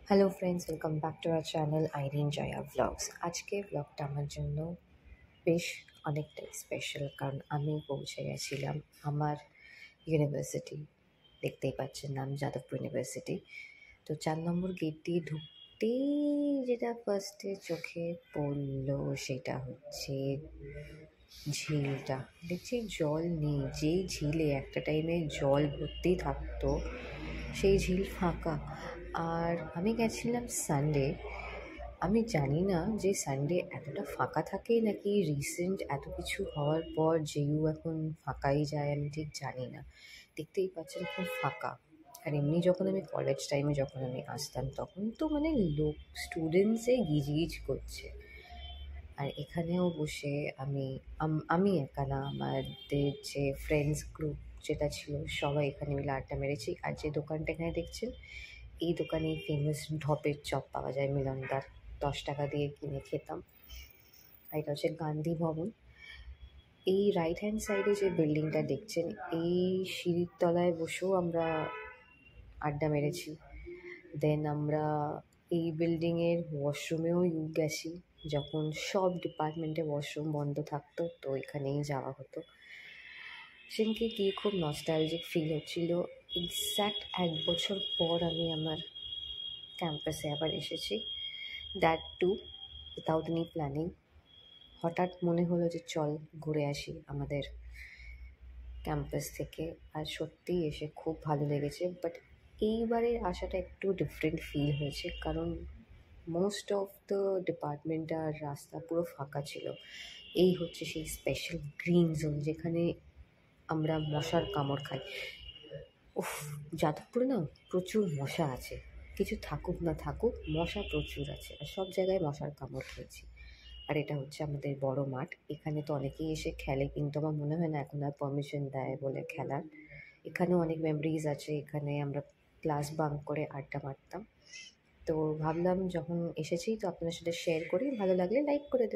Hello friends, welcome back to our channel Irin Joya vlogs. আজকে ব্লগটা আমার জন্য বেশ অনেকটাই স্পেশাল, কারণ আমি পৌঁছে গেছিলাম আমার ইউনিভার্সিটি। দেখতেই পাচ্ছেন নাম যাদবপুর ইউনিভার্সিটি। তো 4 নম্বর গেট দিয়ে ঢুকতেই যেটা ফার্স্টে চোখে পড়লো সেটা হচ্ছে ঝিলটা। দেখছি জল নেই, যেই ঝিলে একটা টাইমে জল ভর্তি থাকতো সেই ঝিল ফাঁকা। আর আমি গেছিলাম সানডে। আমি জানি না যে সানডে এতটা ফাঁকা থাকে নাকি রিসেন্ট এত কিছু হওয়ার পর যেইউ এখন ফাঁকাই যায়, আমি ঠিক জানি না। দেখতেই পাচ্ছেন খুব ফাঁকা। আর এমনি যখন আমি কলেজ টাইমে যখন আমি আসতাম তখন তো মানে লোক স্টুডেন্টসে গিজ করছে। আর এখানেও বসে আমি একা না, আমাদের যে ফ্রেন্ডস গ্রুপ যেটা ছিল সবাই এখানে মিলে আড্ডা মেরেছি। আর যে দোকানটা এখানে দেখছেন, এই দোকানে ফেমাস ঢপের চপ পাওয়া যায় মিলনদার। 10 টাকা দিয়ে কিনে খেতাম। আর এটা হচ্ছে গান্ধী ভবন। এই রাইট হ্যান্ড সাইডে যে বিল্ডিংটা দেখছেন, এই সিঁড়ির তলায় বসেও আমরা আড্ডা মেরেছি। দেন আমরা এই বিল্ডিংয়ের ওয়াশরুমেও গেছি, যখন সব ডিপার্টমেন্টে ওয়াশরুম বন্ধ থাকতো তো এখানেই যাওয়া হতো। সেদিনকে গিয়ে খুব নস্টালজিক ফিল হচ্ছিল। এক্স্যাক্ট 1 বছর পর আমি আমার ক্যাম্পাসে আবার এসেছি, that too without any planning. হঠাৎ মনে হলো যে চল ঘুরে আসি আমাদের ক্যাম্পাস থেকে। আর সত্যিই এসে খুব ভালো লেগেছে। বাট এইবারের আসাটা একটু ডিফারেন্ট ফিল হয়েছে, কারণ মোস্ট অফ দ্য ডিপার্টমেন্ট আর রাস্তা পুরো ফাঁকা ছিল। এই হচ্ছে সেই স্পেশাল গ্রিন জোন যেখানে আমরা মশার কামড় খাই। উফ, যাদবপুরে না প্রচুর মশা আছে। কিছু থাকুক না থাকুক, মশা প্রচুর আছে, আর সব জায়গায় মশার কামড় খেয়েছি। আর এটা হচ্ছে আমাদের বড় মাঠ। এখানে তো অনেকেই এসে খেলে, কিন্তু আমার মনে হয় না এখন আর পারমিশন দেয় বলে খেলার। এখানেও অনেক মেমোরিজ আছে। এখানে আমরা ক্লাস বাঙ্ক করে আড্ডা মারতাম। তো ভাবলাম যখন এসেছি তো আপনাদের সাথে শেয়ার করি, ভালো লাগলে লাইক করে দেবেন।